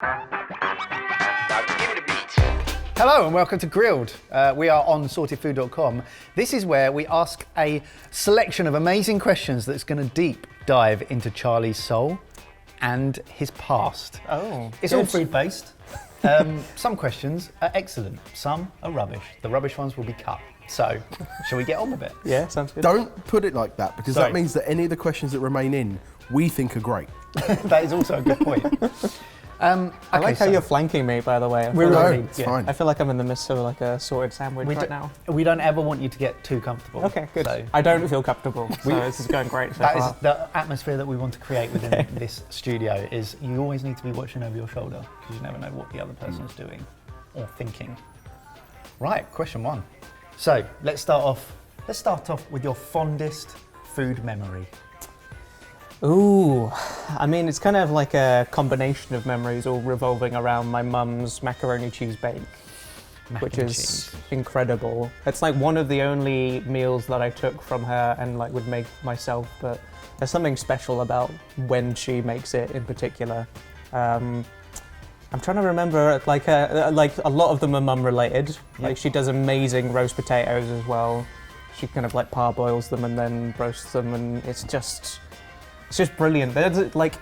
Hello and welcome to Grilled. We are on sortedfood.com. This is where we ask a selection of amazing questions that's going to deep dive into Charlie's soul and his past. Oh, it's all food-based. Some questions are excellent, some are rubbish. The rubbish ones will be cut. So, shall we get on with it? Yeah, sounds good. Don't put it like that, because that means that any of the questions that remain in, we think are great. That is also a good point. I like how you're flanking me, by the way. It's fine. I feel like I'm in the midst of like a sorted sandwich right now. We don't ever want you to get too comfortable. Okay, good. So I don't feel comfortable, so this is going great so far. That is the atmosphere that we want to create within this studio, is you always need to be watching over your shoulder, because you never know what the other person is doing or thinking. Right, question one. So, let's start off with your fondest food memory. Ooh, I mean, it's kind of like a combination of memories all revolving around my mum's macaroni cheese bake, which is incredible. It's like one of the only meals that I took from her and like would make myself, but there's something special about when she makes it in particular. I'm trying to remember, like a lot of them are mum related. Yep. Like she does amazing roast potatoes as well. She kind of like parboils them and then roasts them, and it's just brilliant. There's, like,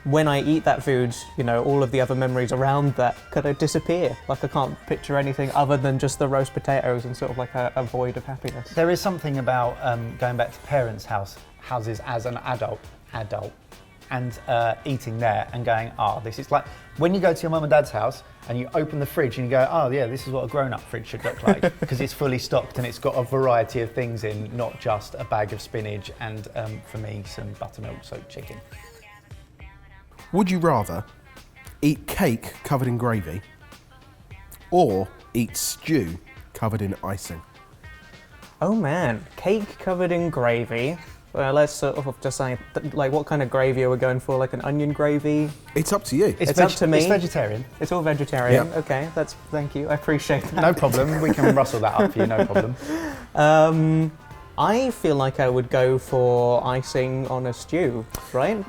when I eat that food, you know, all of the other memories around that kind of disappear. Like I can't picture anything other than just the roast potatoes and sort of like a void of happiness. There is something about going back to parents' houses as an adult, and eating there and going, this is like when you go to your mum and dad's house and you open the fridge and you go, oh yeah, this is what a grown-up fridge should look like, because it's fully stocked and it's got a variety of things in, not just a bag of spinach and for me some buttermilk soaked chicken. Would you rather eat cake covered in gravy or eat stew covered in icing? Oh man, cake covered in gravy. Well, let's sort of decide, like, what kind of gravy are we going for? Like an onion gravy? It's up to you. It's up to me. It's vegetarian. It's all vegetarian. Yep. Okay, thank you. I appreciate that. No problem. We can rustle that up for you. No problem. I feel like I would go for icing on a stew, right?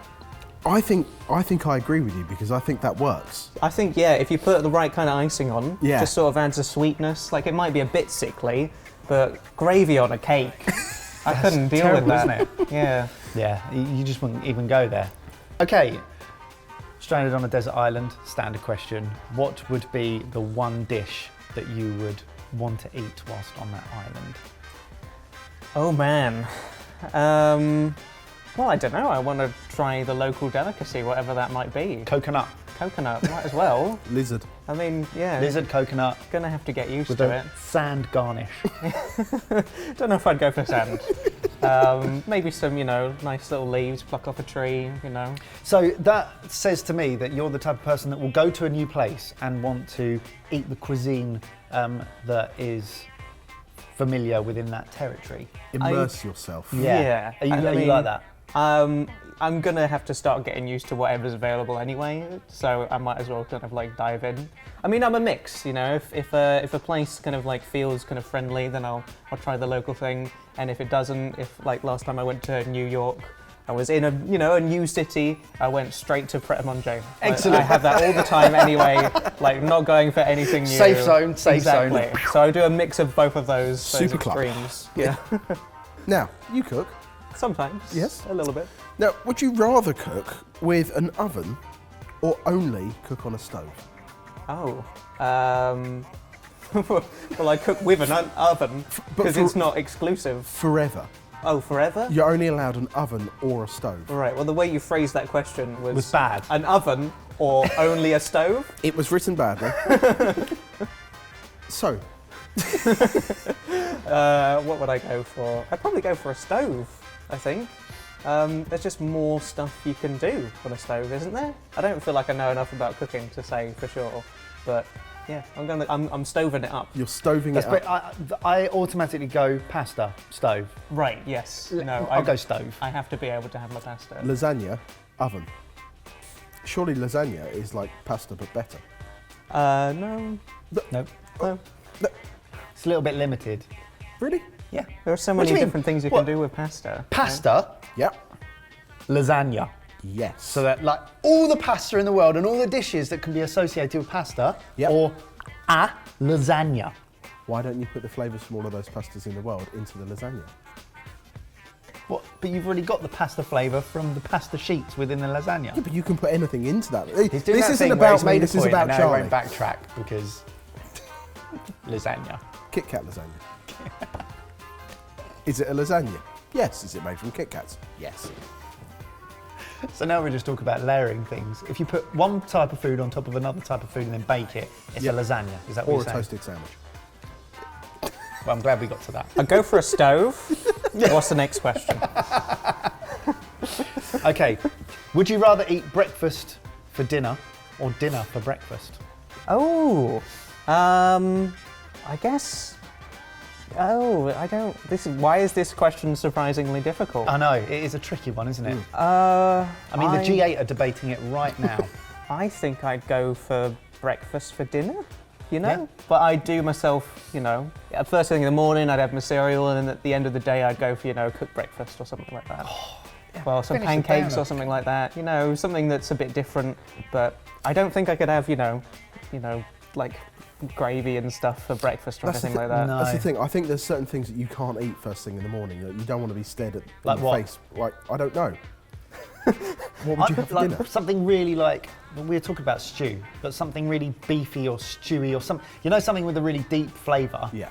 I think I agree with you, because I think that works. I think, yeah, if you put the right kind of icing on, just sort of adds a sweetness. Like, it might be a bit sickly, but gravy on a cake. I couldn't deal with that. Isn't it? Yeah. Yeah, you just wouldn't even go there. Okay, stranded on a desert island, standard question. What would be the one dish that you would want to eat whilst on that island? Oh man. Well, I don't know. I want to try the local delicacy, whatever that might be. Coconut. Coconut, might as well. Lizard. I mean, yeah. Lizard, coconut. Gonna have to get used with to a it. Sand garnish. Don't know if I'd go for sand. Maybe some, nice little leaves, pluck off a tree, So that says to me that you're the type of person that will go to a new place and want to eat the cuisine that is familiar within that territory. Immerse yourself. Yeah. Are you like that? I'm gonna have to start getting used to whatever's available anyway, so I might as well kind of like dive in. I mean, I'm a mix, If a place kind of like feels kind of friendly, then I'll try the local thing, and if it doesn't, if like last time I went to New York, I was in a new city, I went straight to Pret a Manger. Excellent. I have that all the time anyway, like not going for anything new. Safe zone. Exactly. So I do a mix of both of those Super extremes. Club. Yeah. Now, you cook. Sometimes. Yes. A little bit. Now, would you rather cook with an oven or only cook on a stove? Oh. Well, I cook with an oven because it's not exclusive. Forever. Oh, forever? You're only allowed an oven or a stove. All right. Well, the way you phrased that question was bad. An oven or only a stove? It was written badly. So. What would I go for? I'd probably go for a stove, I think. There's just more stuff you can do on a stove, isn't there? I don't feel like I know enough about cooking to say for sure, but yeah, I'm stoving it up. You're stoving it up. I automatically go pasta, stove. Right, yes. No, I'll go stove. I have to be able to have my pasta. Lasagna, oven. Surely lasagna is like pasta but better. No. Nope. No. It's a little bit limited. Really? Yeah. There are so What do many you mean? different things you What? can do with pasta. Pasta, Yep. lasagna. Yes. So that like all the pasta in the world and all the dishes that can be associated with pasta, Yep. or a lasagna. Why don't you put the flavours from all of those pastas in the world into the lasagna? What? But you've already got the pasta flavour from the pasta sheets within the lasagna. Yeah, but you can put anything into that. He's doing This that isn't thing where about he's me, made a this is point about and now Charlie. he won't backtrack because lasagna. Kit Kat lasagna. Is it a lasagna? Yes. Is it made from Kit Kats? Yes. So now we just talk about layering things. If you put one type of food on top of another type of food and then bake it, it's a lasagna. Is that what Or you're a saying? toasted sandwich. Well, I'm glad we got to that. I'd go for a stove. What's the next question? Okay, would you rather eat breakfast for dinner or dinner for breakfast? Oh, I guess. Oh, I don't. Why is this question surprisingly difficult? I know, it is a tricky one, isn't it? I I mean, the G8 are debating it right now. I think I'd go for breakfast for dinner, you know? Yeah. But I do myself, you know, at first thing in the morning I'd have my cereal, and then at the end of the day I'd go for, you know, cooked breakfast or something like that. Well, some Finish the day pancakes on or a- something like that, you know, something that's a bit different. But I don't think I could have, you know, like gravy and stuff for breakfast or That's the anything like thi- that. No. That's the thing. I think there's certain things that you can't eat first thing in the morning. That you don't want to be stared at Like in the what? face. Like, I don't know. What would you have for like dinner? something really like, we were talking about stew, but something really beefy or stewy or something, you know, something with a really deep flavour. Yeah,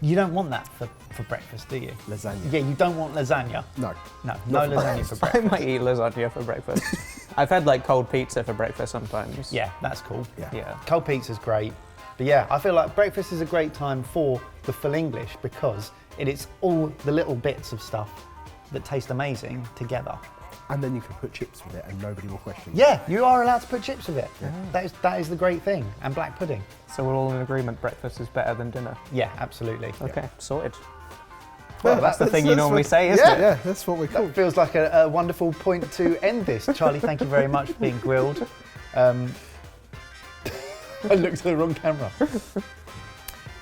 You don't want that for breakfast, do you? lasagna. Yeah, you don't want lasagna. No. No Not for lasagna for I breakfast. might eat lasagna for breakfast. I've had like cold pizza for breakfast sometimes. Yeah, that's cool. Yeah. Yeah. Cold pizza's great. But yeah, I feel like breakfast is a great time for the full English because it is all the little bits of stuff that taste amazing together. And then you can put chips with it, and nobody will question you. Yeah, you are allowed to put chips with it. That is the great thing. And black pudding. So we're all in agreement breakfast is better than dinner. Yeah, absolutely. Okay, sorted. Well, That's the thing you normally what- say, isn't Yeah. it? Yeah, that's what we call. That feels like a wonderful point to end this. Charlie, thank you very much for being grilled. I looked at the wrong camera.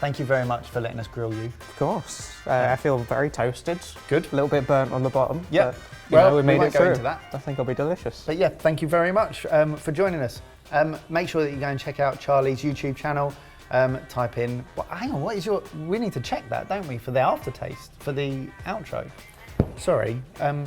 Thank you very much for letting us grill you. Of course. I feel very toasted. Good. A little bit burnt on the bottom. Yep. But, Well, we we made won't it go through. into that. I think it'll be delicious. But yeah, thank you very much for joining us. Make sure that you go and check out Charlie's YouTube channel. Type in, well, hang on, what is your, we need to check that, don't we, for the aftertaste, for the outro. Sorry,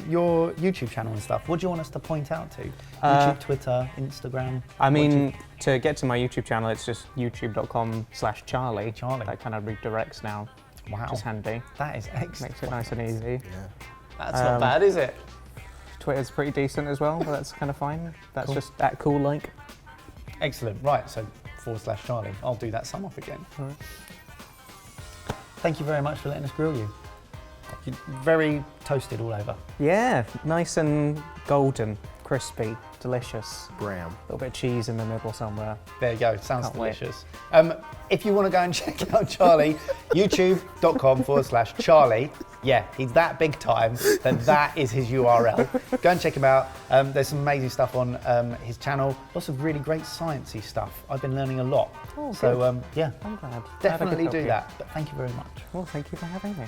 your YouTube channel and stuff. What do you want us to point out to? YouTube, Twitter, Instagram? I What do you- mean, to get to my YouTube channel, it's just youtube.com/Charlie. Charlie. That kind of redirects now. Wow. Which is handy. That is excellent. Makes it nice and easy. Yeah. That's not bad, is it? Twitter's pretty decent as well, but that's kind of fine. That's Cool. just at cool like. Excellent. Right, so /Charlie. I'll do that sum up again. All right. Thank you very much for letting us grill you. You're very toasted all over. Yeah, nice and golden, crispy, delicious. Brown. A little bit of cheese in the middle somewhere. There you go, sounds Can't wait. delicious. If you want to go and check out Charlie, youtube.com/Charlie. Yeah, he's that big time that that is his URL. Go and check him out. There's some amazing stuff on his channel. Lots of really great sciencey stuff. I've been learning a lot. Oh, so yeah, I'm glad. Glad I could definitely help do you. that. But thank you very much. Well, thank you for having me.